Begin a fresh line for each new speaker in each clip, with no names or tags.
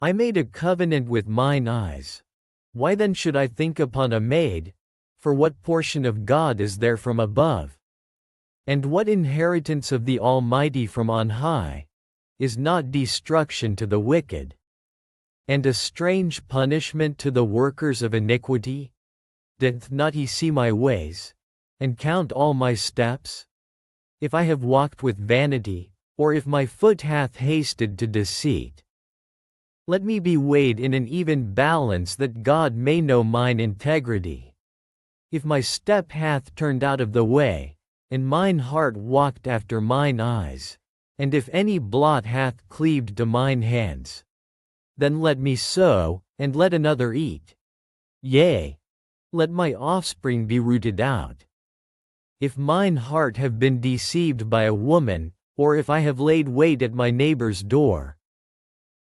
I made a covenant with mine eyes. Why then should I think upon a maid? For what portion of God is there from above? And what inheritance of the Almighty from on high? Is not destruction to the wicked, and a strange punishment to the workers of iniquity? Doth not he see my ways, and count all my steps? If I have walked with vanity, or if my foot hath hasted to deceit, let me be weighed in an even balance, that God may know mine integrity. If my step hath turned out of the way, and mine heart walked after mine eyes, and if any blot hath cleaved to mine hands, then let me sow, and let another eat. Yea, let my offspring be rooted out. If mine heart have been deceived by a woman, or if I have laid wait at my neighbor's door,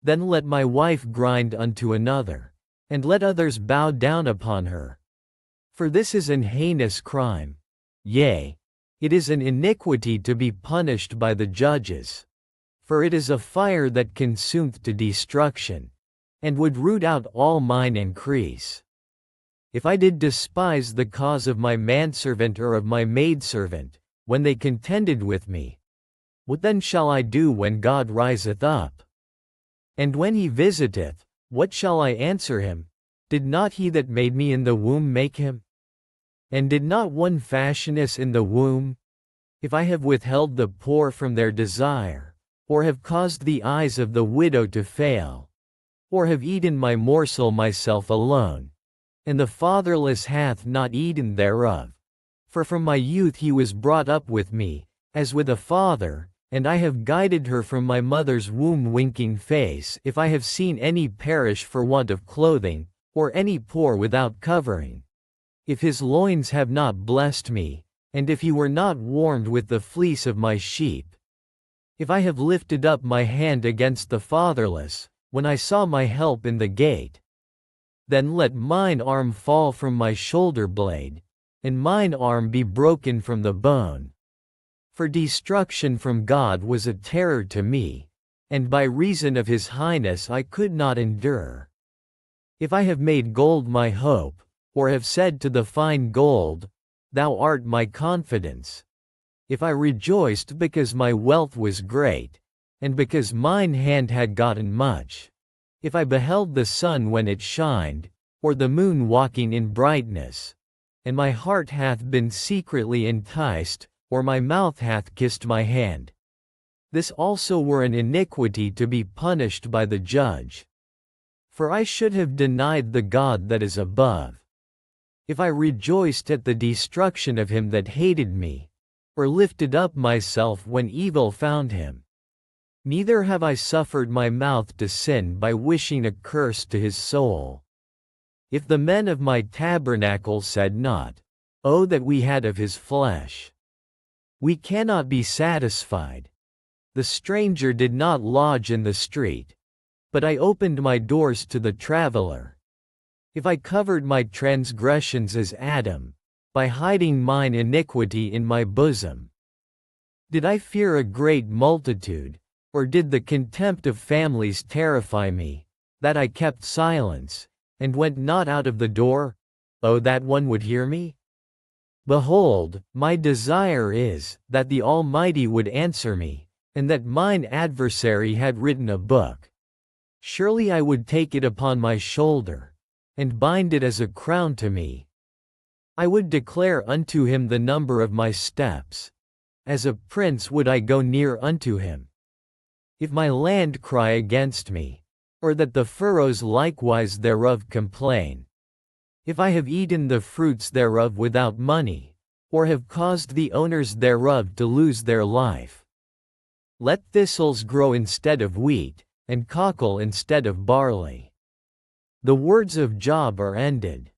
then let my wife grind unto another, and let others bow down upon her. For this is an heinous crime, yea, it is an iniquity to be punished by the judges. For it is a fire that consumeth to destruction, and would root out all mine increase. If I did despise the cause of my manservant or of my maidservant, when they contended with me, what then shall I do when God riseth up? And when he visiteth, what shall I answer him? Did not he that made me in the womb make him? And did not one fashion us in the womb? If I have withheld the poor from their desire, or have caused the eyes of the widow to fail, or have eaten my morsel myself alone, and the fatherless hath not eaten thereof. For from my youth he was brought up with me, as with a father, and I have guided her from my mother's womb. Winking face, if I have seen any perish for want of clothing, or any poor without covering. If his loins have not blessed me, and if he were not warmed with the fleece of my sheep. If I have lifted up my hand against the fatherless, when I saw my help in the gate, then let mine arm fall from my shoulder blade, and mine arm be broken from the bone. For destruction from God was a terror to me, and by reason of his highness I could not endure. If I have made gold my hope, or have said to the fine gold, Thou art my confidence. If I rejoiced because my wealth was great, and because mine hand had gotten much. If I beheld the sun when it shined, or the moon walking in brightness, and my heart hath been secretly enticed, or my mouth hath kissed my hand. This also were an iniquity to be punished by the judge. For I should have denied the God that is above. If I rejoiced at the destruction of him that hated me, or lifted up myself when evil found him. Neither have I suffered my mouth to sin by wishing a curse to his soul. If the men of my tabernacle said not, Oh, that we had of his flesh! We cannot be satisfied. The stranger did not lodge in the street, but I opened my doors to the traveler. If I covered my transgressions as Adam, by hiding mine iniquity in my bosom. Did I fear a great multitude, or did the contempt of families terrify me, that I kept silence, and went not out of the door? Oh, that one would hear me? Behold, my desire is, that the Almighty would answer me, and that mine adversary had written a book. Surely I would take it upon my shoulder, and bind it as a crown to me. I would declare unto him the number of my steps. As a prince would I go near unto him. If my land cry against me, or that the furrows likewise thereof complain. If I have eaten the fruits thereof without money, or have caused the owners thereof to lose their life. Let thistles grow instead of wheat, and cockle instead of barley. The words of Job are ended.